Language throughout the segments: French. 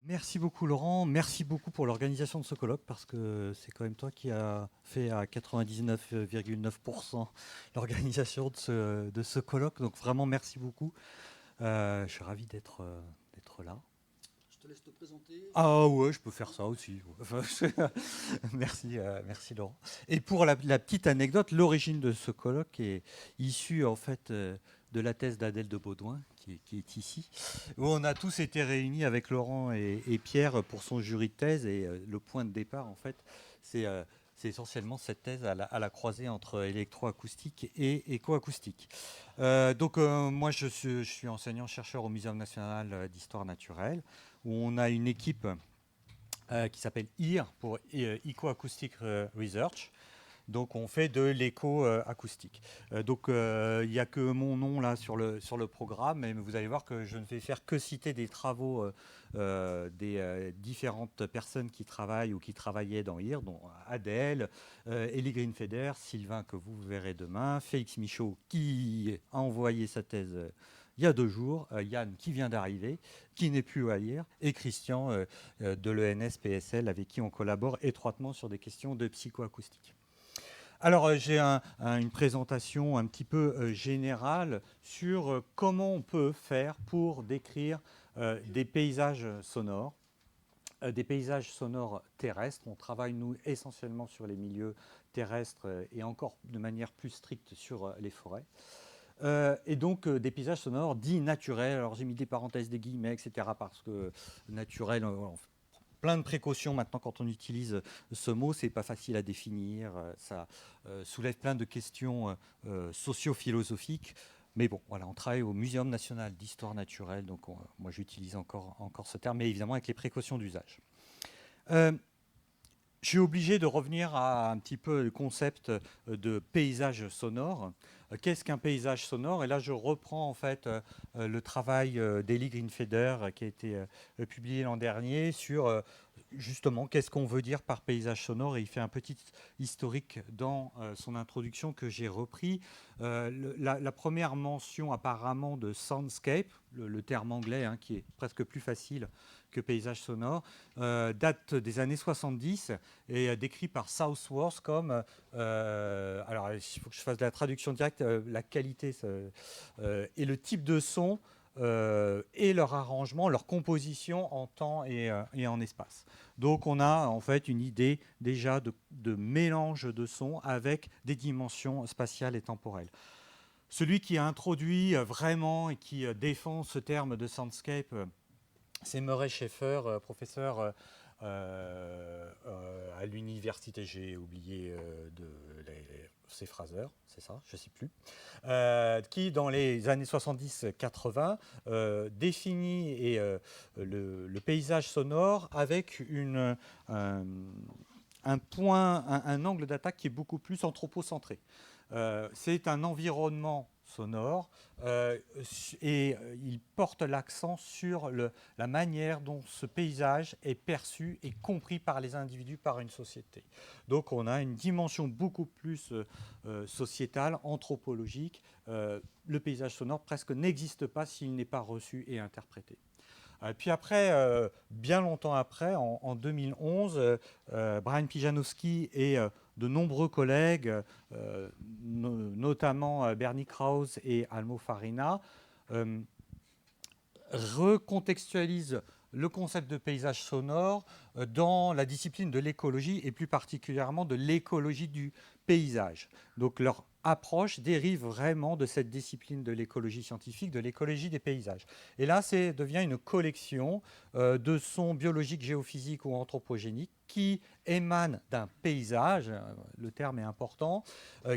Merci beaucoup Laurent, merci beaucoup pour l'organisation de ce colloque parce que c'est quand même toi qui as fait à 99,9% l'organisation de ce colloque. Donc vraiment merci beaucoup. Je suis ravi d'être là. Je te laisse te présenter. Ah ouais, je peux faire ça aussi. Enfin, merci, merci Laurent. Et pour la petite anecdote, l'origine de ce colloque est issue en fait de la thèse d'Adèle de Baudouin, qui est ici, où on a tous été réunis avec Laurent et Pierre pour son jury de thèse. Et le point de départ, en fait, c'est c'est essentiellement cette thèse à la croisée entre électroacoustique et écoacoustique. Moi, je suis enseignant-chercheur au Muséum national d'histoire naturelle, où on a une équipe qui s'appelle EAR pour Eco Acoustic Research. Donc on fait de l'éco-acoustique. Il n'y a que mon nom là sur le programme, mais vous allez voir que je ne vais faire que citer des travaux des différentes personnes qui travaillent ou qui travaillaient dans IR, dont Adèle, Elie Greenfeder, Sylvain que vous verrez demain, Félix Michaud qui a envoyé sa thèse il y a 2 jours, Yann qui vient d'arriver, qui n'est plus à lire, et Christian de l'ENS PSL avec qui on collabore étroitement sur des questions de psychoacoustique. Alors, j'ai une présentation un petit peu générale sur comment on peut faire pour décrire des paysages sonores terrestres. On travaille, nous, essentiellement sur les milieux terrestres et encore de manière plus stricte sur les forêts. Des paysages sonores dits naturels. Alors, j'ai mis des parenthèses, des guillemets, etc. parce que naturel, plein de précautions maintenant quand on utilise ce mot. C'est pas facile à définir. Ça soulève plein de questions socio-philosophiques. Mais bon, voilà, on travaille au Muséum national d'histoire naturelle, donc moi j'utilise encore ce terme, mais évidemment avec les précautions d'usage. Euh, je suis obligé de revenir à un petit peu le concept de paysage sonore. Qu'est-ce qu'un paysage sonore? Et là, je reprends en fait le travail d'Eli Greenfeder qui a été publié l'an dernier sur justement qu'est-ce qu'on veut dire par paysage sonore. Et il fait un petit historique dans son introduction que j'ai repris. La première mention apparemment de soundscape, le terme anglais hein, qui est presque plus facile que paysage sonore, date des années 70 et décrit par Southworth comme, alors il faut que je fasse de la traduction directe, la qualité et le type de son et leur arrangement, leur composition en temps et en espace. Donc on a en fait une idée déjà de mélange de sons avec des dimensions spatiales et temporelles. Celui qui a introduit vraiment et qui défend ce terme de soundscape, c'est Murray Schaeffer, professeur à l'université, j'ai oublié ses Fraser, c'est ça, je ne sais plus, qui dans les années 70-80 définit le paysage sonore avec un, un angle d'attaque qui est beaucoup plus anthropocentré. C'est un environnement sonore il porte l'accent sur la manière dont ce paysage est perçu et compris par les individus, par une société. Donc on a une dimension beaucoup plus sociétale, anthropologique. Le paysage sonore presque n'existe pas s'il n'est pas reçu et interprété. Puis après, bien longtemps après, en 2011, Brian Pijanowski et de nombreux collègues, notamment Bernie Krause et Almo Farina, euh, recontextualisent le concept de paysage sonore dans la discipline de l'écologie et plus particulièrement de l'écologie du paysage. Donc leur approche dérive vraiment de cette discipline de l'écologie scientifique, de l'écologie des paysages. Et là, ça devient une collection de sons biologiques, géophysiques ou anthropogéniques qui émanent d'un paysage, le terme est important,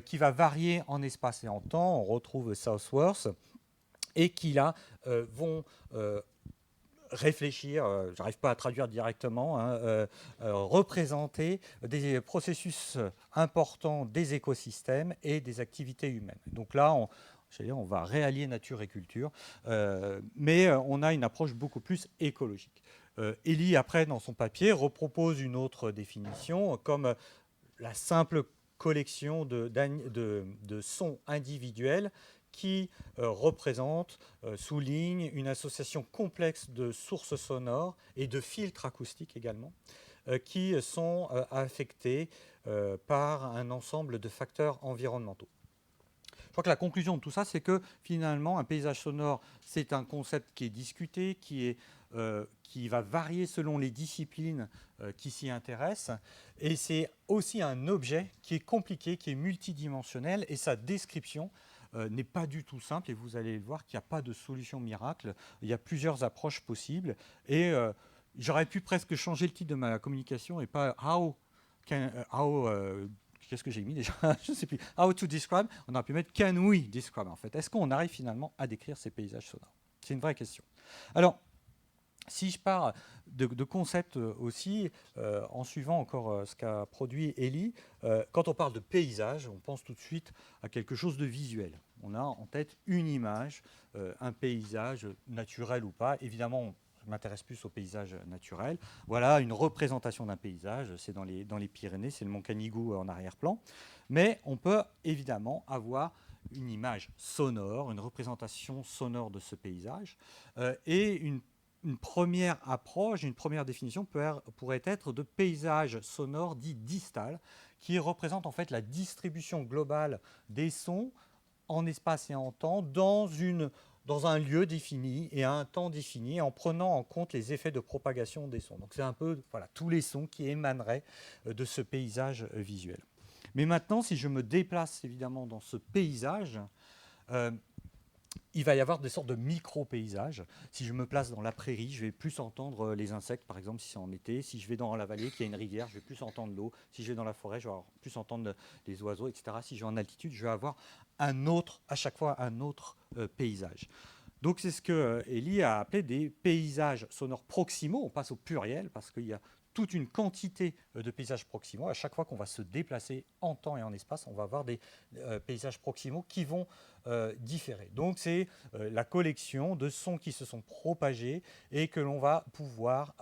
qui va varier en espace et en temps. On retrouve Southworth et qui là vont réfléchir, j'arrive pas à traduire directement, hein, représenter des processus importants des écosystèmes et des activités humaines. Donc là, on va réallier nature et culture, mais on a une approche beaucoup plus écologique. Elie, après, dans son papier, repropose une autre définition comme la simple collection de sons individuels qui représente, souligne une association complexe de sources sonores et de filtres acoustiques également, qui sont affectés par un ensemble de facteurs environnementaux. Je crois que la conclusion de tout ça, c'est que finalement, un paysage sonore, c'est un concept qui est discuté, qui va varier selon les disciplines qui s'y intéressent. Et c'est aussi un objet qui est compliqué, qui est multidimensionnel, et sa description n'est pas du tout simple. Et vous allez voir qu'il n'y a pas de solution miracle. Il y a plusieurs approches possibles. Et j'aurais pu presque changer le titre de ma communication et pas qu'est-ce que j'ai mis déjà? Je ne sais plus. How to describe. On aurait pu mettre can we describe en fait. Est-ce qu'on arrive finalement à décrire ces paysages sonores? C'est une vraie question. Alors, si je pars de concepts aussi, en suivant encore ce qu'a produit Elie, quand on parle de paysage, on pense tout de suite à quelque chose de visuel. On a en tête une image, un paysage naturel ou pas. Évidemment, je m'intéresse plus au paysage naturel. Voilà une représentation d'un paysage, c'est dans les Pyrénées, c'est le mont Canigou en arrière-plan. Mais on peut évidemment avoir une image sonore, une représentation sonore de ce paysage, et une première approche, une première définition pourrait être de paysage sonore dit distal, qui représente en fait la distribution globale des sons en espace et en temps dans un lieu défini et à un temps défini, en prenant en compte les effets de propagation des sons. Donc c'est un peu tous les sons qui émaneraient de ce paysage visuel. Mais maintenant, si je me déplace évidemment dans ce paysage, il va y avoir des sortes de micro-paysages. Si je me place dans la prairie, je vais plus entendre les insectes, par exemple, si c'est en été. Si je vais dans la vallée, qu'il y a une rivière, je vais plus entendre l'eau. Si je vais dans la forêt, je vais plus entendre les oiseaux, etc. Si je vais en altitude, je vais avoir à chaque fois un autre paysage. Donc c'est ce que Elie a appelé des paysages sonores proximaux. On passe au pluriel parce qu'il y a toute une quantité de paysages proximaux. À chaque fois qu'on va se déplacer en temps et en espace, on va avoir des paysages proximaux qui vont différer. Donc c'est la collection de sons qui se sont propagés et que l'on va pouvoir,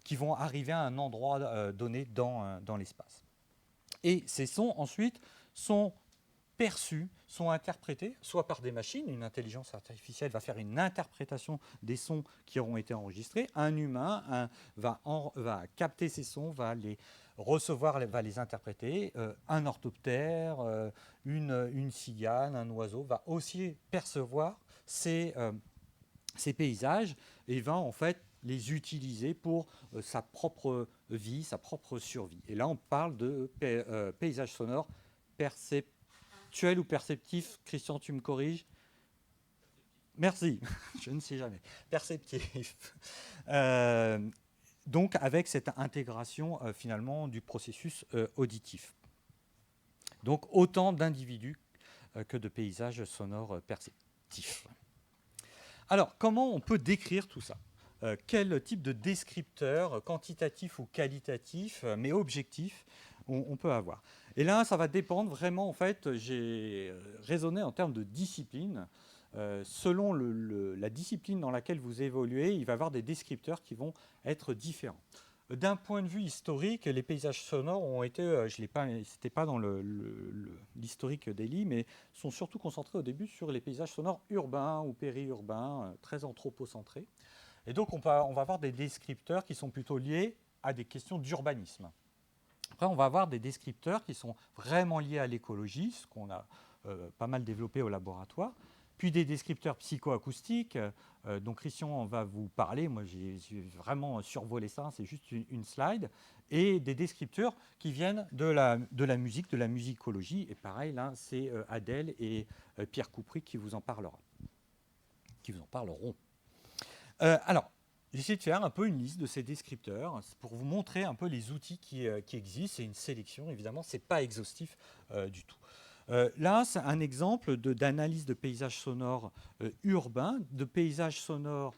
qui vont arriver à un endroit donné dans l'espace. Et ces sons ensuite sont perçus, sont interprétés, soit par des machines, une intelligence artificielle va faire une interprétation des sons qui auront été enregistrés, un humain va capter ces sons, va les recevoir, va les interpréter, un orthoptère, une cigale, un oiseau va aussi percevoir ces paysages et va en fait les utiliser pour sa propre vie, sa propre survie. Et là on parle de paysages sonores perceptuel ou perceptif. Christian, tu me corriges? Merci, je ne sais jamais. Perceptif. Donc avec cette intégration finalement du processus auditif. Donc autant d'individus que de paysages sonores perceptifs. Alors comment on peut décrire tout ça? Quel type de descripteur, quantitatif ou qualitatif, mais objectif, on peut avoir? Et là, ça va dépendre vraiment, en fait, j'ai raisonné en termes de discipline. Selon la discipline dans laquelle vous évoluez, il va y avoir des descripteurs qui vont être différents. D'un point de vue historique, les paysages sonores ont été, c'était pas dans l'historique d'Elie, mais sont surtout concentrés au début sur les paysages sonores urbains ou périurbains, très anthropocentrés. Et donc on va avoir des descripteurs qui sont plutôt liés à des questions d'urbanisme. Après, on va avoir des descripteurs qui sont vraiment liés à l'écologie, ce qu'on a pas mal développé au laboratoire, puis des descripteurs psychoacoustiques, dont Christian va vous parler. Moi, j'ai vraiment survolé ça, c'est juste une slide, et des descripteurs qui viennent de la musique, de la musicologie. Et pareil, là, c'est Adèle et Pierre Coupry qui vous en parleront. Alors, j'essaie de faire un peu une liste de ces descripteurs pour vous montrer un peu les outils qui existent. C'est une sélection, évidemment, ce n'est pas exhaustif du tout. Là, c'est un exemple d'analyse de paysages sonores urbains, de paysages sonores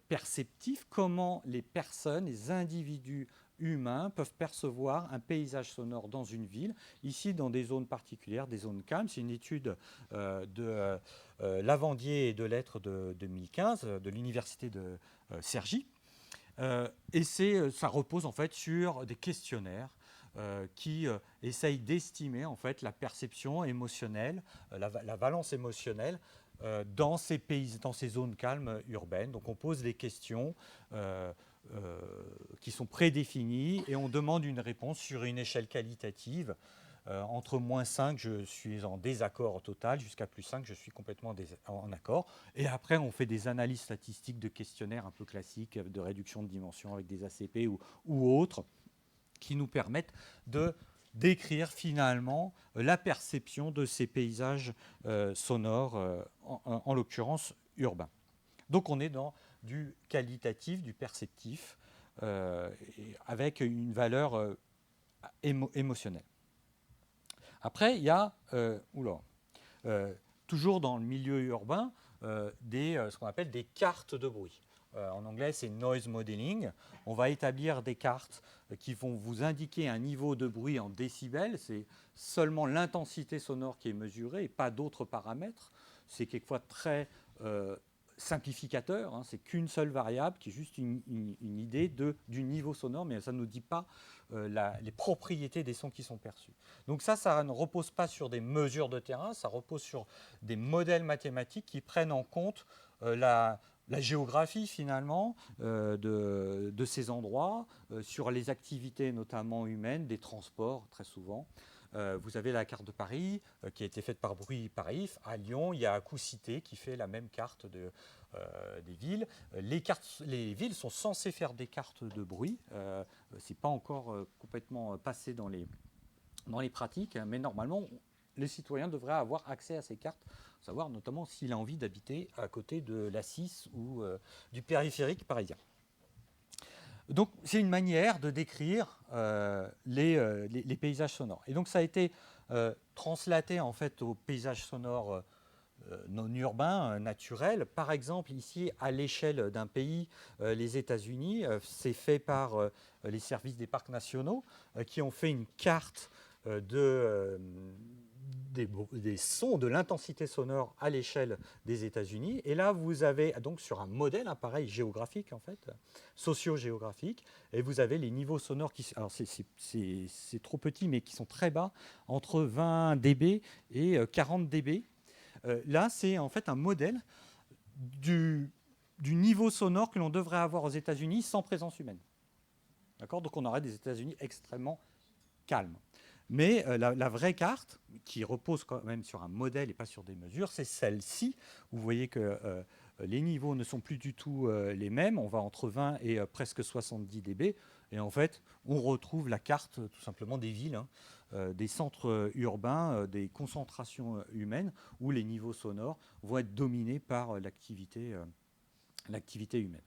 perceptifs, comment les personnes, les individus humains peuvent percevoir un paysage sonore dans une ville, ici dans des zones particulières, des zones calmes. C'est une étude de Lavandier et de Lettres de 2015 de l'université de Cergy. Et ça repose en fait sur des questionnaires qui essayent d'estimer en fait la perception émotionnelle, la valence émotionnelle dans ces zones calmes urbaines. Donc on pose des questions qui sont prédéfinies et on demande une réponse sur une échelle qualitative. Entre -5, je suis en désaccord total, jusqu'à +5, je suis complètement en accord. Et après, on fait des analyses statistiques de questionnaires un peu classiques, de réduction de dimension avec des ACP ou autres, qui nous permettent de décrire finalement la perception de ces paysages sonores, en l'occurrence urbains. Donc on est dans du qualitatif, du perceptif, avec une valeur émotionnelle. Après, il y a, toujours dans le milieu urbain, ce qu'on appelle des cartes de bruit. En anglais, c'est noise modeling. On va établir des cartes qui vont vous indiquer un niveau de bruit en décibels. C'est seulement l'intensité sonore qui est mesurée et pas d'autres paramètres. C'est quelquefois très simplificateur, hein. C'est qu'une seule variable qui est juste une idée du niveau sonore, mais ça ne nous dit pas les propriétés des sons qui sont perçus. Donc ça ne repose pas sur des mesures de terrain, ça repose sur des modèles mathématiques qui prennent en compte la géographie finalement de ces endroits, sur les activités notamment humaines, des transports très souvent. Vous avez la carte de Paris qui a été faite par Bruit Paris. À Lyon, il y a Acousité qui fait la même carte des villes. Les villes sont censées faire des cartes de bruit. Ce n'est pas encore complètement passé dans les pratiques, mais normalement, les citoyens devraient avoir accès à ces cartes, savoir notamment s'il a envie d'habiter à côté de l'A6 ou du périphérique parisien. Donc, c'est une manière de décrire les paysages sonores. Et donc, ça a été translaté en fait aux paysages sonores non urbains, naturels. Par exemple, ici, à l'échelle d'un pays, les États-Unis, c'est fait par les services des parcs nationaux qui ont fait une carte des sons, de l'intensité sonore à l'échelle des États-Unis. Et là, vous avez donc sur un modèle, pareil, géographique en fait, socio-géographique, et vous avez les niveaux sonores qui, alors c'est trop petit, mais qui sont très bas, entre 20 dB et 40 dB. Là, c'est en fait un modèle du niveau sonore que l'on devrait avoir aux États-Unis sans présence humaine. D'accord ? Donc on aurait des États-Unis extrêmement calmes. Mais la vraie carte, qui repose quand même sur un modèle et pas sur des mesures, c'est celle-ci. Vous voyez que les niveaux ne sont plus du tout les mêmes. On va entre 20 et presque 70 dB. Et en fait, on retrouve la carte tout simplement des villes, des centres urbains, des concentrations humaines, où les niveaux sonores vont être dominés par l'activité humaine.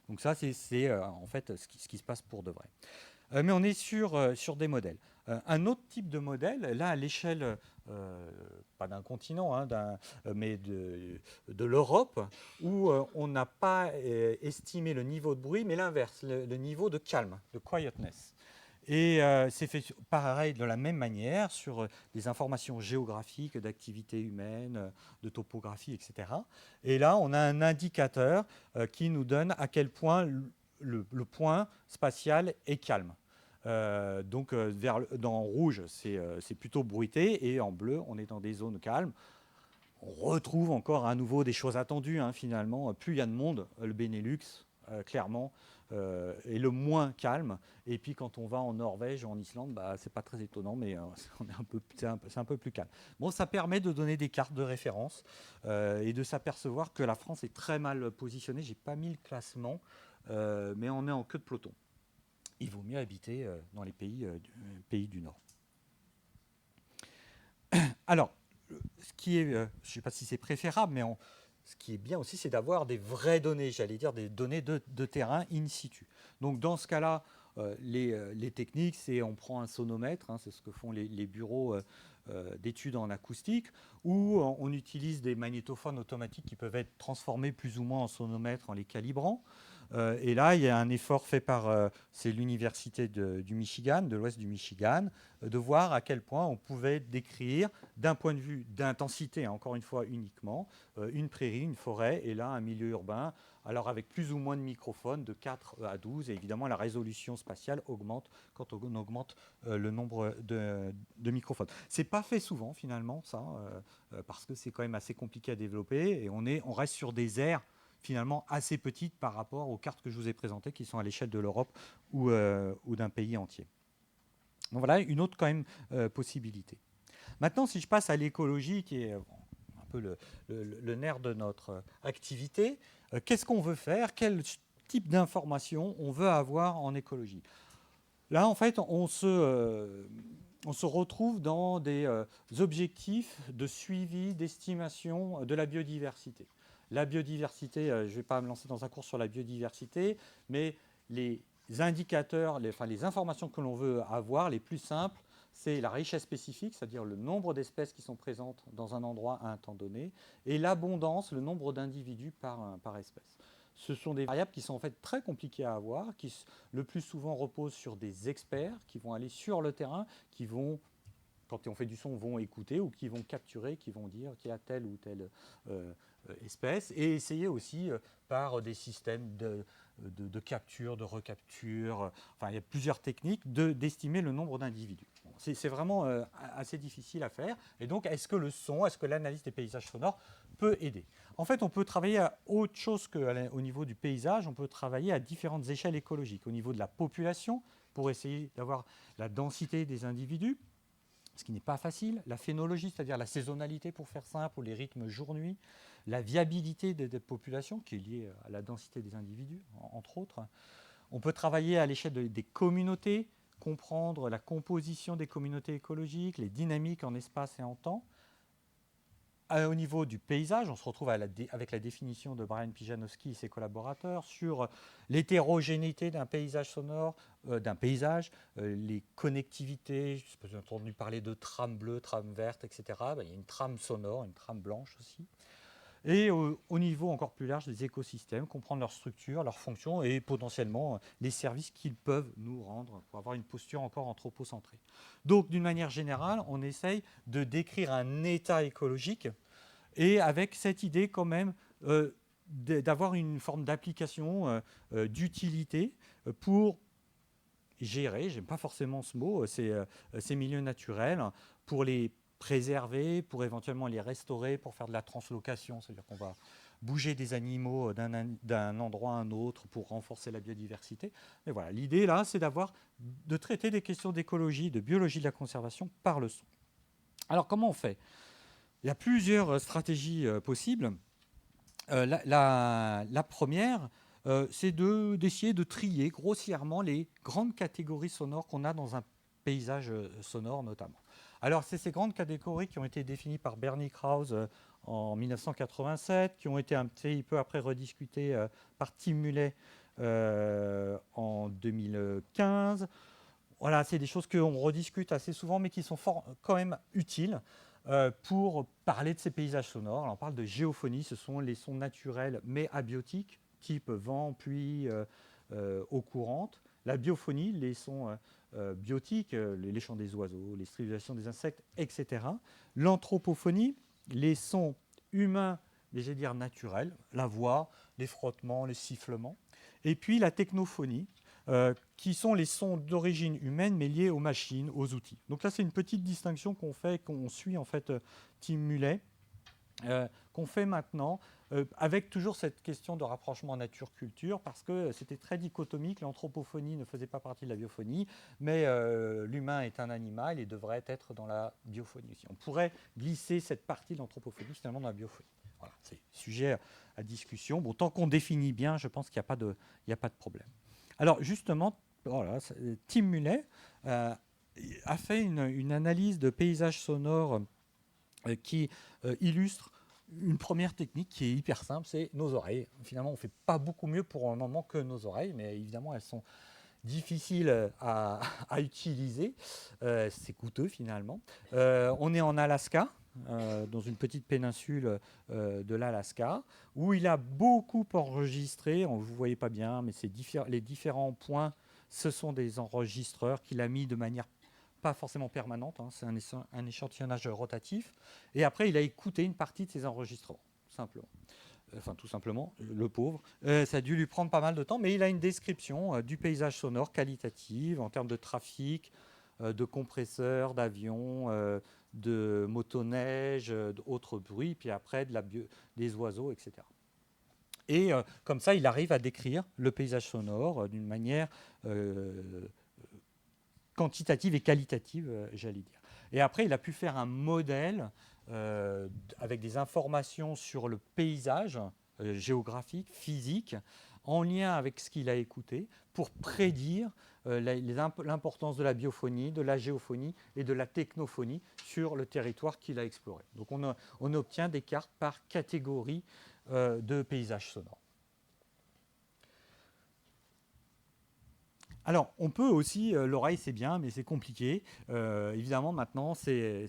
Donc ça, c'est en fait ce qui se passe pour de vrai. Mais on est sur des modèles. Un autre type de modèle, là à l'échelle, pas d'un continent, mais de l'Europe, où on n'a pas estimé le niveau de bruit, mais l'inverse, le niveau de calme, de quietness. Et c'est fait pareil de la même manière sur des informations géographiques, d'activité humaine, de topographie, etc. Et là, on a un indicateur qui nous donne à quel point le point spatial est calme. Donc dans rouge, c'est plutôt bruité, et en bleu, on est dans des zones calmes. On retrouve encore à nouveau des choses attendues, finalement. Plus il y a de monde, le Benelux, clairement, est le moins calme. Et puis quand on va en Norvège ou en Islande, c'est pas très étonnant, mais c'est un peu plus calme. Bon, ça permet de donner des cartes de référence et de s'apercevoir que la France est très mal positionnée. J'ai pas mis le classement, mais on est en queue de peloton. Il vaut mieux habiter dans les pays du Nord. Alors, ce qui est, je ne sais pas si c'est préférable, mais ce qui est bien aussi, c'est d'avoir des vraies données, j'allais dire des données de terrain in situ. Donc dans ce cas-là, les techniques, c'est on prend un sonomètre, c'est ce que font les bureaux d'études en acoustique, où on utilise des magnétophones automatiques qui peuvent être transformés plus ou moins en sonomètres en les calibrant. Et là, il y a un effort fait par c'est l'université du Michigan, de l'ouest du Michigan, de voir à quel point on pouvait décrire, d'un point de vue d'intensité, encore une fois uniquement, une prairie, une forêt, et là un milieu urbain alors avec plus ou moins de microphones, de 4 à 12, et évidemment la résolution spatiale augmente quand on augmente le nombre de microphones. C'est pas fait souvent finalement ça, parce que c'est quand même assez compliqué à développer, et on reste sur des aires finalement assez petites par rapport aux cartes que je vous ai présentées, qui sont à l'échelle de l'Europe ou d'un pays entier. Donc voilà une autre quand même possibilité. Maintenant, si je passe à l'écologie, qui est un peu le nerf de notre activité, qu'est-ce qu'on veut faire? Quel type d'information on veut avoir en écologie? Là, en fait, on se retrouve dans des objectifs de suivi, d'estimation de la biodiversité. La biodiversité, je ne vais pas me lancer dans un cours sur la biodiversité, mais les indicateurs, les informations que l'on veut avoir, les plus simples, c'est la richesse spécifique, c'est-à-dire le nombre d'espèces qui sont présentes dans un endroit à un temps donné, et l'abondance, le nombre d'individus par espèce. Ce sont des variables qui sont en fait très compliquées à avoir, qui le plus souvent reposent sur des experts qui vont aller sur le terrain, qui vont, quand on fait du son, vont écouter ou qui vont capturer, qui vont dire qu'il y a telle ou telle espèce, et essayer aussi par des systèmes de capture, de recapture, enfin il y a plusieurs techniques d'estimer le nombre d'individus. Bon, c'est vraiment assez difficile à faire. Et donc est-ce que le son, est-ce que l'analyse des paysages sonores peut aider? En fait, on peut travailler à autre chose qu'au niveau du paysage, on peut travailler à différentes échelles écologiques. Au niveau de la population, pour essayer d'avoir la densité des individus, ce qui n'est pas facile, la phénologie, c'est-à-dire la saisonnalité pour faire simple, ou les rythmes jour-nuit, la viabilité des populations, qui est liée à la densité des individus, entre autres. On peut travailler à l'échelle des communautés, comprendre la composition des communautés écologiques, les dynamiques en espace et en temps. Au niveau du paysage, on se retrouve avec la définition de Brian Pijanowski et ses collaborateurs sur l'hétérogénéité d'un paysage sonore, d'un paysage, les connectivités. Je ne sais pas si vous avez entendu parler de trame bleue, trame verte, etc. Il y a une trame sonore, une trame blanche aussi. Et au niveau encore plus large des écosystèmes, comprendre leur structure, leurs fonctions et potentiellement les services qu'ils peuvent nous rendre pour avoir une posture encore anthropocentrée. Donc d'une manière générale, on essaye de décrire un état écologique et avec cette idée quand même d'avoir une forme d'application, d'utilité pour gérer, j'aime pas forcément ce mot, ces milieux naturels, pour les préserver, pour éventuellement les restaurer, pour faire de la translocation, c'est-à-dire qu'on va bouger des animaux d'un endroit à un autre pour renforcer la biodiversité. Mais voilà, l'idée là, c'est de traiter des questions d'écologie, de biologie de la conservation par le son. Alors comment on fait? Il y a plusieurs stratégies possibles. La première, c'est d'essayer de trier grossièrement les grandes catégories sonores qu'on a dans un paysage sonore notamment. Alors, c'est ces grandes catégories qui ont été définies par Bernie Krause en 1987, qui ont été un petit peu après rediscutées par Tim Muley en 2015. Voilà, c'est des choses qu'on rediscute assez souvent, mais qui sont quand même utiles pour parler de ces paysages sonores. Alors, on parle de géophonie, ce sont les sons naturels mais abiotiques, type vent, pluie, eau courante. La biophonie, les sons biotiques, les chants des oiseaux, les stridulations des insectes, etc. L'anthropophonie, les sons humains, mais je vais dire naturels, la voix, les frottements, les sifflements. Et puis la technophonie, qui sont les sons d'origine humaine mais liés aux machines, aux outils. Donc là, c'est une petite distinction qu'on suit en fait Tim Muley, qu'on fait maintenant avec toujours cette question de rapprochement nature-culture, parce que c'était très dichotomique, l'anthropophonie ne faisait pas partie de la biophonie, mais l'humain est un animal et devrait être dans la biophonie aussi. On pourrait glisser cette partie de l'anthropophonie finalement dans la biophonie. Voilà, c'est sujet à discussion. Bon, tant qu'on définit bien, je pense qu'il n'y a pas de problème. Alors justement, voilà, Tim Muley a fait une analyse de paysages sonores qui illustre une première technique qui est hyper simple, c'est nos oreilles. Finalement, on ne fait pas beaucoup mieux pour un moment que nos oreilles, mais évidemment, elles sont difficiles à utiliser. C'est coûteux finalement. On est en Alaska, dans une petite péninsule de l'Alaska, où il a beaucoup enregistré. Vous ne voyez pas bien, mais les différents points, ce sont des enregistreurs qu'il a mis de manière pas forcément permanente, hein, c'est un échantillonnage rotatif. Et après, il a écouté une partie de ces enregistrements, simplement. enfin tout simplement, le pauvre. Ça a dû lui prendre pas mal de temps, mais il a une description du paysage sonore qualitative en termes de trafic, de compresseurs, d'avions, de motoneige, d'autres bruits, puis après des oiseaux, etc. Et comme ça, il arrive à décrire le paysage sonore d'une manière quantitative et qualitative, j'allais dire. Et après, il a pu faire un modèle avec des informations sur le paysage géographique, physique, en lien avec ce qu'il a écouté, pour prédire l'importance de la biophonie, de la géophonie et de la technophonie sur le territoire qu'il a exploré. Donc on obtient des cartes par catégorie de paysages sonores. Alors, on peut aussi, l'oreille c'est bien, mais c'est compliqué. Évidemment, maintenant, c'est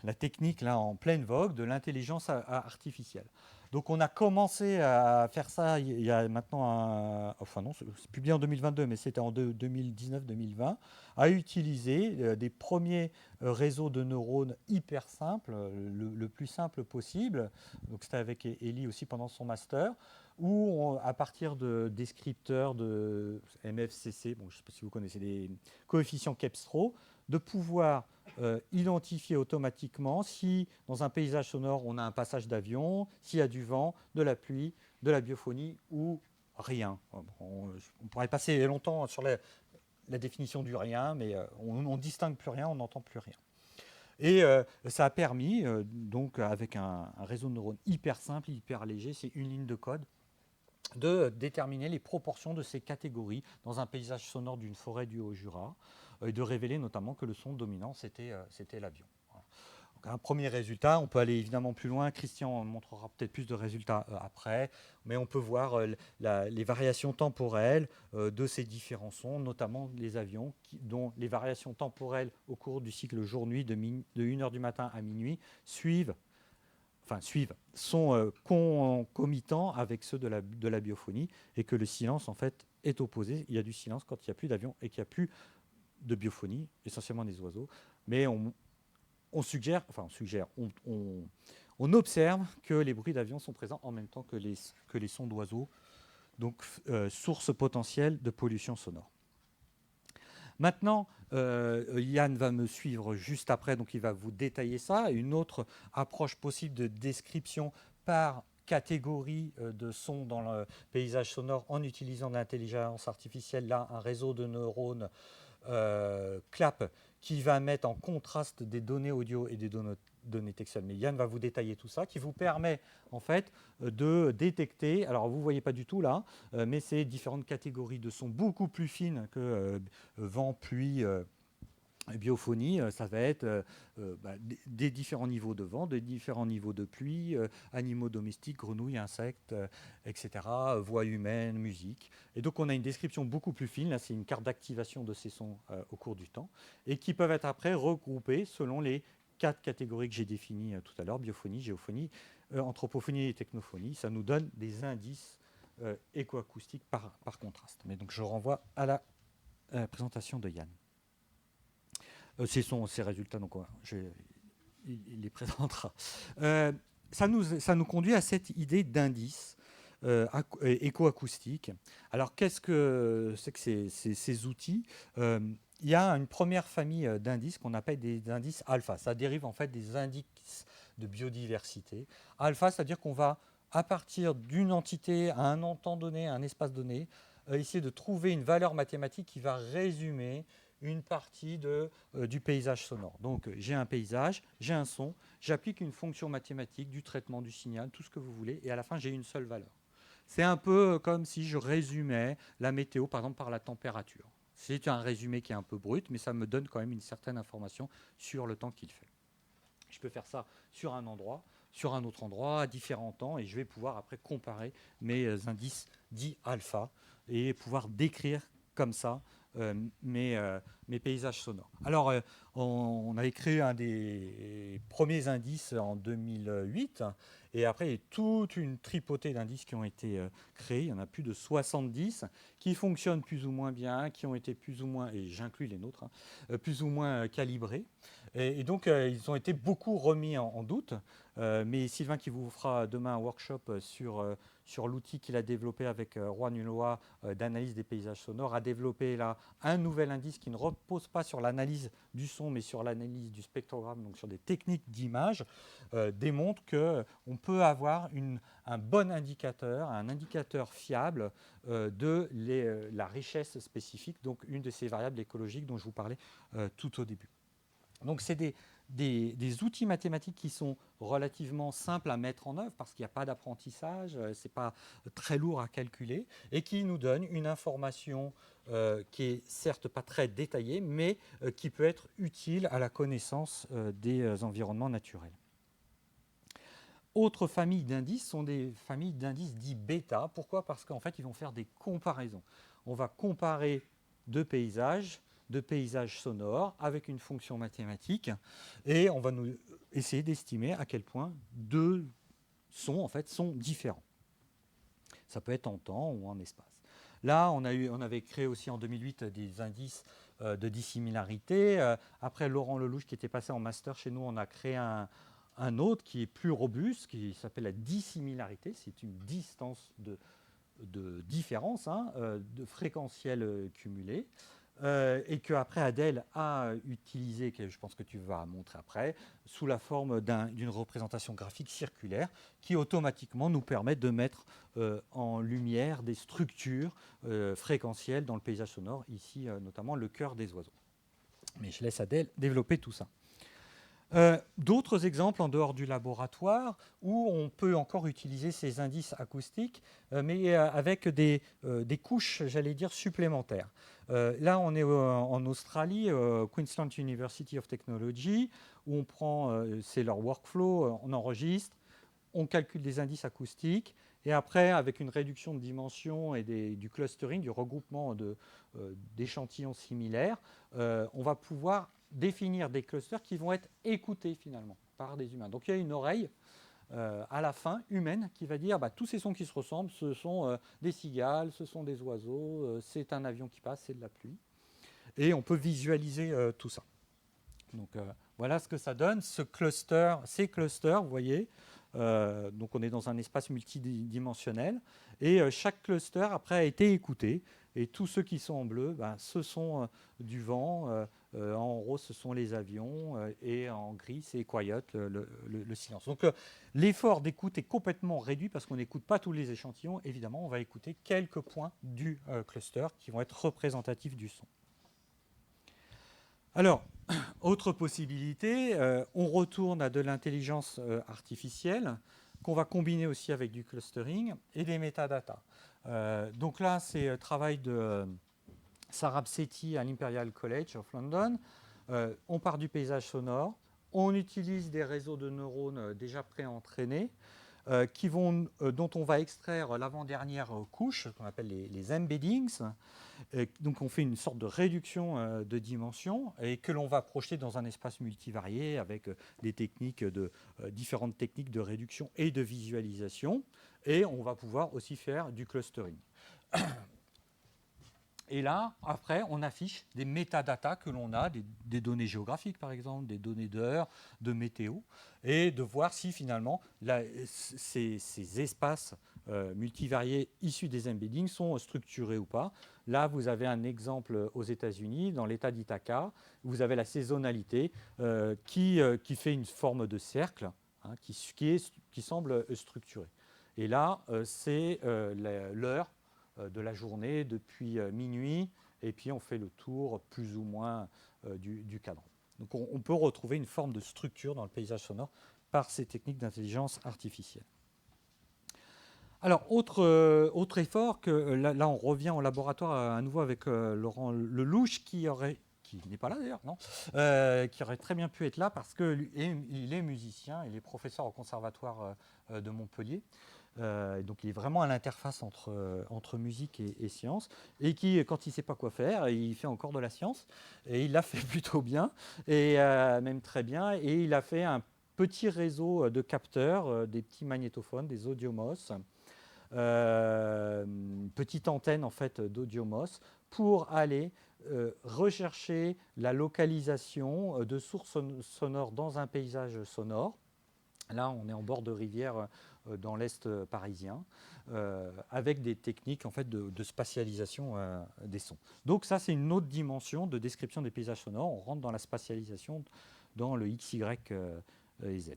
la technique là, en pleine vogue de l'intelligence artificielle. Donc, on a commencé à faire ça il y a maintenant, enfin non, c'est publié en 2022, mais c'était en 2019-2020, à utiliser des premiers réseaux de neurones hyper simples, le plus simple possible. Donc, c'était avec Ellie aussi pendant son master où à partir de descripteurs de MFCC, bon, je ne sais pas si vous connaissez des coefficients Kepstro, de pouvoir identifier automatiquement si dans un paysage sonore on a un passage d'avion, s'il y a du vent, de la pluie, de la biophonie ou rien. On pourrait passer longtemps sur la définition du rien, mais on ne distingue plus rien, on n'entend plus rien. Et ça a permis, donc avec un réseau de neurones hyper simple, hyper léger, c'est une ligne de code, de déterminer les proportions de ces catégories dans un paysage sonore d'une forêt du Haut-Jura et de révéler notamment que le son dominant, c'était l'avion. Voilà. Donc, un premier résultat, on peut aller évidemment plus loin, Christian montrera peut-être plus de résultats après, mais on peut voir les variations temporelles de ces différents sons, notamment les avions, dont les variations temporelles au cours du cycle jour-nuit de 1h du matin à minuit sont concomitants avec ceux de la biophonie et que le silence en fait est opposé. Il y a du silence quand il n'y a plus d'avion et qu'il n'y a plus de biophonie, essentiellement des oiseaux. Mais on observe que les bruits d'avion sont présents en même temps que les sons d'oiseaux, donc source potentielle de pollution sonore. Maintenant, Yann va me suivre juste après, donc il va vous détailler ça. Une autre approche possible de description par catégorie de sons dans le paysage sonore en utilisant de l'intelligence artificielle, là, un réseau de neurones CLAP qui va mettre en contraste des données audio et des données textuelles. Mais Yann va vous détailler tout ça, qui vous permet en fait de détecter, alors vous ne voyez pas du tout là, mais c'est différentes catégories de sons beaucoup plus fines que vent, pluie, biophonie. Ça va être des différents niveaux de vent, des différents niveaux de pluie, animaux domestiques, grenouilles, insectes, etc., voix humaines, musique. Et donc on a une description beaucoup plus fine, là c'est une carte d'activation de ces sons au cours du temps, et qui peuvent être après regroupés selon les 4 catégories que j'ai définies tout à l'heure, biophonie, géophonie, anthropophonie et technophonie. Ça nous donne des indices écoacoustiques par contraste. Mais donc je renvoie à la présentation de Yann. Ce sont ces résultats, donc il les présentera. Ça nous conduit à cette idée d'indice écoacoustique. Alors, qu'est-ce que c'est que ces outils Il y a une première famille d'indices qu'on appelle des indices alpha. Ça dérive en fait des indices de biodiversité. Alpha, c'est-à-dire qu'on va, à partir d'une entité, à un temps donné, à un espace donné, essayer de trouver une valeur mathématique qui va résumer une partie du paysage sonore. Donc j'ai un paysage, j'ai un son, j'applique une fonction mathématique du traitement du signal, tout ce que vous voulez, et à la fin j'ai une seule valeur. C'est un peu comme si je résumais la météo par exemple par la température. C'est un résumé qui est un peu brut, mais ça me donne quand même une certaine information sur le temps qu'il fait. Je peux faire ça sur un endroit, sur un autre endroit, à différents temps, et je vais pouvoir après comparer mes indices dits alpha et pouvoir décrire comme ça mes paysages sonores. Alors, on avait créé un des premiers indices en 2008, et après, il y a toute une tripotée d'indices qui ont été créés. Il y en a plus de 70 qui fonctionnent plus ou moins bien, qui ont été plus ou moins, et j'inclus les nôtres, plus ou moins calibrés. Et donc, ils ont été beaucoup remis en doute. Mais Sylvain qui vous fera demain un workshop sur l'outil qu'il a développé avec Juan Ulloa d'analyse des paysages sonores, a développé là un nouvel indice qui ne repose pas sur l'analyse du son, mais sur l'analyse du spectrogramme, donc sur des techniques d'image, démontre qu'on peut avoir un bon indicateur, un indicateur fiable la richesse spécifique, donc une de ces variables écologiques dont je vous parlais tout au début. Donc c'est des outils mathématiques qui sont relativement simples à mettre en œuvre parce qu'il n'y a pas d'apprentissage, ce n'est pas très lourd à calculer et qui nous donnent une information qui est certes pas très détaillée, mais qui peut être utile à la connaissance des environnements naturels. Autre famille d'indices sont des familles d'indices dits bêta. Pourquoi ? Parce qu'en fait, ils vont faire des comparaisons. On va comparer deux paysages sonores avec une fonction mathématique et on va nous essayer d'estimer à quel point deux sons en fait, sont différents. Ça peut être en temps ou en espace. Là, on avait créé aussi en 2008 des indices de dissimilarité. Après Laurent Lelouch qui était passé en master chez nous, on a créé un autre qui est plus robuste, qui s'appelle la dissimilarité. C'est une distance de différence, de fréquentiel cumulé. Et qu'après Adèle a utilisé, que je pense que tu vas montrer après, sous la forme d'une représentation graphique circulaire qui automatiquement nous permet de mettre en lumière des structures fréquentielles dans le paysage sonore, ici notamment le chœur des oiseaux. Mais je laisse Adèle développer tout ça. D'autres exemples en dehors du laboratoire où on peut encore utiliser ces indices acoustiques, mais avec des couches, j'allais dire, supplémentaires. Là, on est en Australie, Queensland University of Technology, où on prend, c'est leur workflow, on enregistre, on calcule des indices acoustiques, et après, avec une réduction de dimension et du clustering, du regroupement d'échantillons similaires, on va pouvoir définir des clusters qui vont être écoutés finalement par des humains. Donc il y a une oreille à la fin humaine qui va dire tous ces sons qui se ressemblent, ce sont des cigales, ce sont des oiseaux, c'est un avion qui passe, c'est de la pluie. Et on peut visualiser tout ça. Donc voilà ce que ça donne, ces clusters, vous voyez. Donc on est dans un espace multidimensionnel et chaque cluster après a été écouté et tous ceux qui sont en bleu, ce sont du vent, en rose ce sont les avions et en gris c'est quiet, le silence. Donc l'effort d'écoute est complètement réduit parce qu'on n'écoute pas tous les échantillons, évidemment on va écouter quelques points du cluster qui vont être représentatifs du son. Alors, autre possibilité, on retourne à de l'intelligence artificielle qu'on va combiner aussi avec du clustering et des métadatas. Donc là, c'est le travail de Sarab Sethi à l'Imperial College of London. On part du paysage sonore, on utilise des réseaux de neurones déjà pré-entraînés dont on va extraire l'avant-dernière couche, qu'on appelle les embeddings. Donc on fait une sorte de réduction de dimension et que l'on va projeter dans un espace multivarié avec différentes techniques de réduction et de visualisation. Et on va pouvoir aussi faire du clustering. Et là, après, on affiche des métadatas que l'on a, des données géographiques par exemple, des données d'heure, de météo, et de voir si finalement ces espaces multivariés issus des embeddings sont structurés ou pas. Là, vous avez un exemple aux États-Unis, dans l'État d'Ithaca, vous avez la saisonnalité qui fait une forme de cercle qui semble structuré. Et là, c'est l'heure de la journée depuis minuit, et puis on fait le tour plus ou moins du cadran. Donc on peut retrouver une forme de structure dans le paysage sonore par ces techniques d'intelligence artificielle. Alors, autre effort, là on revient au laboratoire à nouveau avec Laurent Lelouch, qui n'est pas là d'ailleurs, non, qui aurait très bien pu être là parce qu'il est musicien, il est professeur au conservatoire de Montpellier. Donc il est vraiment à l'interface entre musique et science, et qui, quand il ne sait pas quoi faire, il fait encore de la science, et il l'a fait plutôt bien, et même très bien, et il a fait un petit réseau de capteurs, des petits magnétophones, des audiomos, petite antenne en fait d'audiomos, pour aller rechercher la localisation de sources sonores dans un paysage sonore, Là, on est en bord de rivière dans l'Est parisien, avec des techniques en fait, de spatialisation des sons. Donc ça, c'est une autre dimension de description des paysages sonores. On rentre dans la spatialisation dans le X, Y et Z.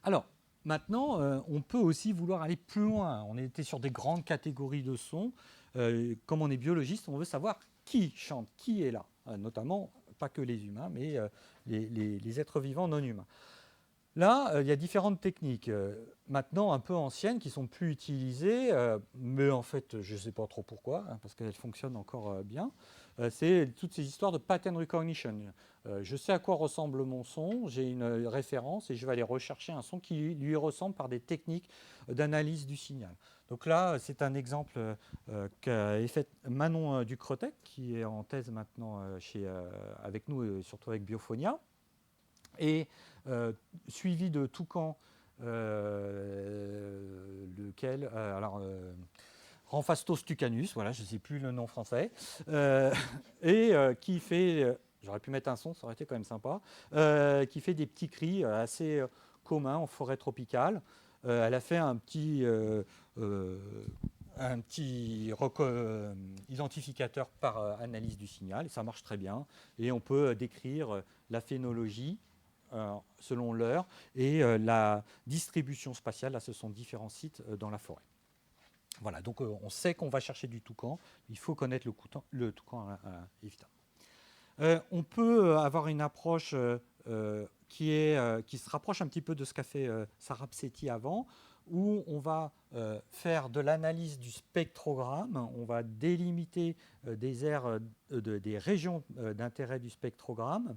Alors, maintenant, on peut aussi vouloir aller plus loin. On était sur des grandes catégories de sons. Comme on est biologiste, on veut savoir qui chante, qui est là. Notamment, pas que les humains, mais les êtres vivants non humains. Là, il y a différentes techniques, maintenant un peu anciennes, qui sont plus utilisées, mais en fait, je ne sais pas trop pourquoi, hein, parce qu'elles fonctionnent encore bien. C'est toutes ces histoires de pattern recognition. Je sais à quoi ressemble mon son, j'ai une référence et je vais aller rechercher un son qui lui ressemble par des techniques d'analyse du signal. Donc là, c'est un exemple qu'a fait Manon Ducrotec, qui est en thèse maintenant avec nous, et surtout avec Biophonia. Et suivi de Toucan, lequel Ramphastos tucanus, voilà, je ne sais plus le nom français, qui fait, j'aurais pu mettre un son, ça aurait été quand même sympa, qui fait des petits cris assez communs en forêt tropicale. Elle a fait un petit identificateur par analyse du signal, et ça marche très bien. Et on peut décrire la phénologie selon l'heure et la distribution spatiale. Là, ce sont différents sites dans la forêt. Voilà, donc on sait qu'on va chercher du toucan. Il faut connaître le toucan, évidemment. On peut avoir une approche qui se rapproche un petit peu de ce qu'a fait Sarabsetti avant, où on va faire de l'analyse du spectrogramme, on va délimiter des aires, des régions d'intérêt du spectrogramme,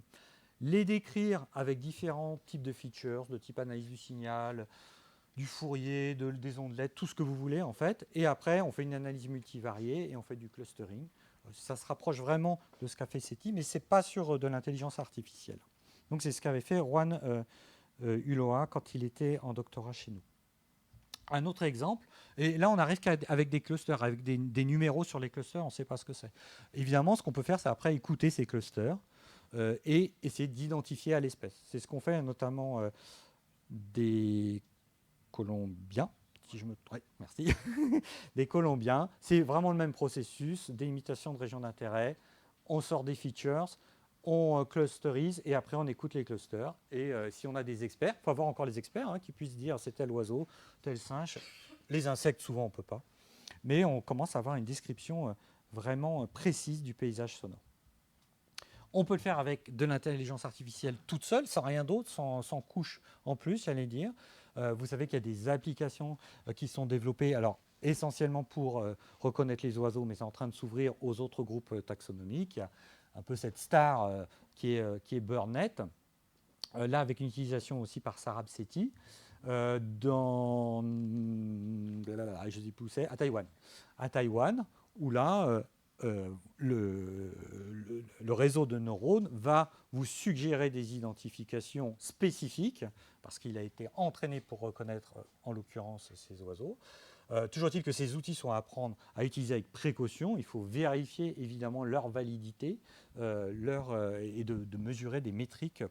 les décrire avec différents types de features, de type analyse du signal, du Fourier, des ondelettes, tout ce que vous voulez en fait. Et après, on fait une analyse multivariée et on fait du clustering. Ça se rapproche vraiment de ce qu'a fait SETI, mais ce n'est pas sur de l'intelligence artificielle. Donc c'est ce qu'avait fait Juan Ulloa quand il était en doctorat chez nous. Un autre exemple, et là on arrive avec des clusters, avec des numéros sur les clusters, on ne sait pas ce que c'est. Évidemment, ce qu'on peut faire, c'est après écouter ces clusters et essayer d'identifier à l'espèce. C'est ce qu'on fait notamment des colombiens, si je me trompe, merci, des colombiens. C'est vraiment le même processus, délimitation de régions d'intérêt. On sort des features, on clusterise et après on écoute les clusters. Et si on a des experts, il faut avoir encore les experts qui puissent dire c'est tel oiseau, tel singe. Les insectes, souvent, on ne peut pas. Mais on commence à avoir une description vraiment précise du paysage sonore. On peut le faire avec de l'intelligence artificielle toute seule, sans rien d'autre, sans couche en plus, j'allais dire. Vous savez qu'il y a des applications qui sont développées, alors essentiellement pour reconnaître les oiseaux, mais c'est en train de s'ouvrir aux autres groupes taxonomiques. Il y a un peu cette star qui est Burnet, là avec une utilisation aussi par Sarabsetti, dans, je sais plus où c'est, à Taïwan. À Taïwan, où là, le réseau de neurones va vous suggérer des identifications spécifiques, parce qu'il a été entraîné pour reconnaître, en l'occurrence, ces oiseaux. Toujours est-il que ces outils sont à apprendre à utiliser avec précaution. Il faut vérifier évidemment leur validité et de mesurer des métriques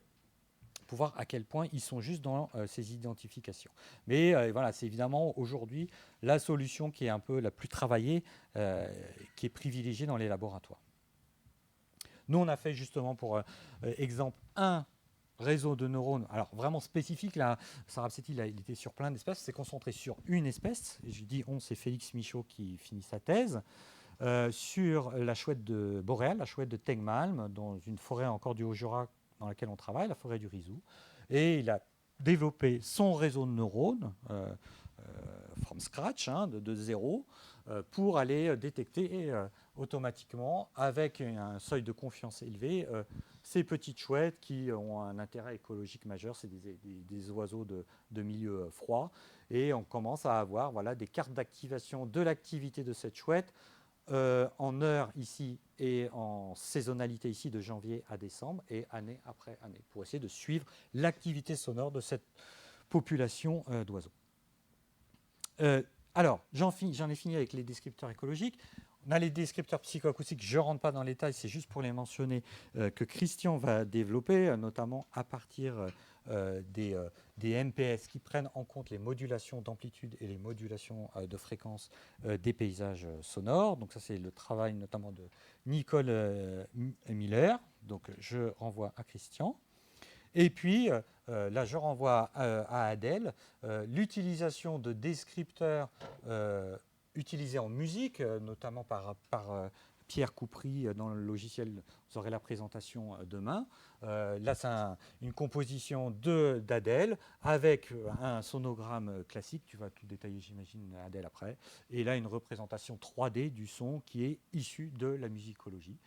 pour voir à quel point ils sont juste dans ces identifications. Mais voilà, c'est évidemment aujourd'hui la solution qui est un peu la plus travaillée, qui est privilégiée dans les laboratoires. Nous, on a fait justement pour exemple un réseau de neurones, alors vraiment spécifique. Là, Sarabsetti, il était sur plein d'espèces, s'est concentré sur une espèce. Et je dis on, c'est Félix Michaud qui finit sa thèse. Sur la chouette de boréale, la chouette de Tegmalm, dans une forêt encore du Haut-Jura dans laquelle on travaille, la forêt du Rizou. Et il a développé son réseau de neurones, from scratch, de zéro, pour aller détecter automatiquement, avec un seuil de confiance élevé, ces petites chouettes qui ont un intérêt écologique majeur. C'est des oiseaux de milieu froid. Et on commence à avoir des cartes d'activation de l'activité de cette chouette, en heure ici et en saisonnalité ici de janvier à décembre et année après année, pour essayer de suivre l'activité sonore de cette population d'oiseaux. Alors, j'en ai fini avec les descripteurs écologiques. On a les descripteurs psychoacoustiques, je ne rentre pas dans les détails, c'est juste pour les mentionner, que Christian va développer, notamment à partir des MPS qui prennent en compte les modulations d'amplitude et les modulations de fréquence des paysages sonores. Donc ça, c'est le travail notamment de Nicole Miller. Donc je renvoie à Christian. Et puis, là, je renvoie à Adèle, l'utilisation de descripteurs utilisés en musique, notamment par Pierre Coupry dans le logiciel, vous aurez la présentation demain. Là, c'est une composition d'Adèle avec un sonogramme classique, tu vas tout détailler, j'imagine, Adèle, après. Et là, une représentation 3D du son qui est issu de la musicologie.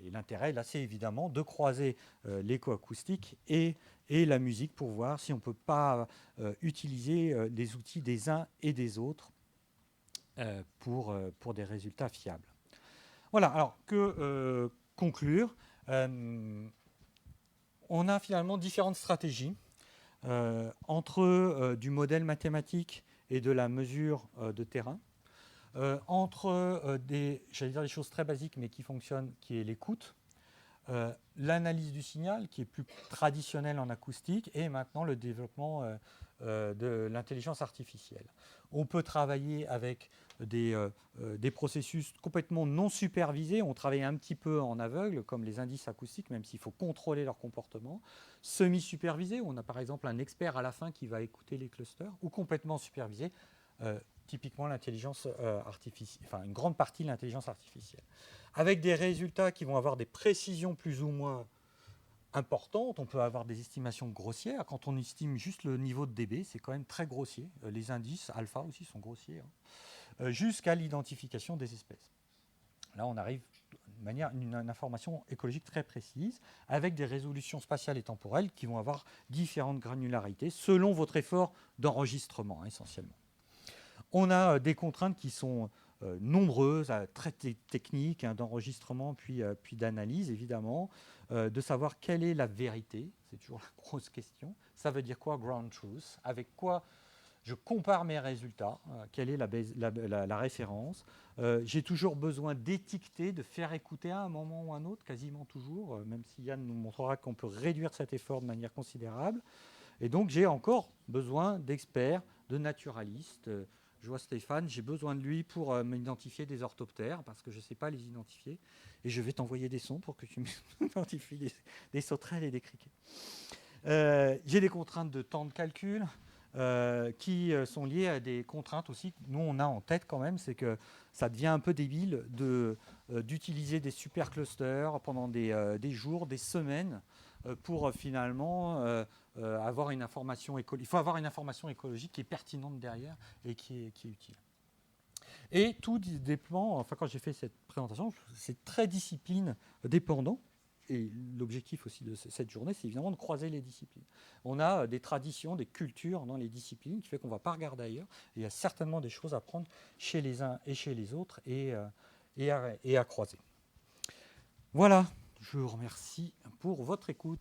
Et l'intérêt, là, c'est évidemment de croiser l'écoacoustique et la musique pour voir si on ne peut pas utiliser les outils des uns et des autres pour des résultats fiables. Voilà, alors que conclure on a finalement différentes stratégies entre du modèle mathématique et de la mesure de terrain. Entre des choses très basiques mais qui fonctionnent, qui est l'écoute, l'analyse du signal qui est plus traditionnelle en acoustique et maintenant le développement de l'intelligence artificielle. On peut travailler avec des processus complètement non supervisés. On travaille un petit peu en aveugle, comme les indices acoustiques, même s'il faut contrôler leur comportement. Semi-supervisé, on a par exemple un expert à la fin qui va écouter les clusters, ou complètement supervisé, typiquement l'intelligence artificielle, enfin une grande partie de l'intelligence artificielle. Avec des résultats qui vont avoir des précisions plus ou moins importantes. On peut avoir des estimations grossières. Quand on estime juste le niveau de dB, c'est quand même très grossier. Les indices alpha aussi sont grossiers, jusqu'à l'identification des espèces. Là, on arrive de manière une information écologique très précise, avec des résolutions spatiales et temporelles qui vont avoir différentes granularités selon votre effort d'enregistrement, essentiellement. On a des contraintes qui sont nombreuses, très techniques, d'enregistrement puis d'analyse, évidemment, de savoir quelle est la vérité. C'est toujours la grosse question. Ça veut dire quoi, ground truth? Avec quoi je compare mes résultats? Quelle est la référence? J'ai toujours besoin d'étiqueter, de faire écouter à un moment ou à un autre, quasiment toujours, même si Yann nous montrera qu'on peut réduire cet effort de manière considérable. Et donc, j'ai encore besoin d'experts, de naturalistes. Je vois Stéphane, j'ai besoin de lui pour m'identifier des orthoptères, parce que je ne sais pas les identifier. Et je vais t'envoyer des sons pour que tu m'identifies des sauterelles et des criquets. J'ai des contraintes de temps de calcul qui sont liées à des contraintes aussi que nous, on a en tête quand même. C'est que ça devient un peu débile d'utiliser des super clusters pendant des jours, des semaines, pour finalement avoir une information écologique. Il faut avoir une information écologique qui est pertinente derrière et qui est utile. Et tout dépend, enfin quand j'ai fait cette présentation, c'est très discipline dépendant. Et l'objectif aussi de cette journée, c'est évidemment de croiser les disciplines. On a des traditions, des cultures dans les disciplines qui fait qu'on ne va pas regarder ailleurs. Et il y a certainement des choses à prendre chez les uns et chez les autres et à croiser. Voilà, je vous remercie pour votre écoute.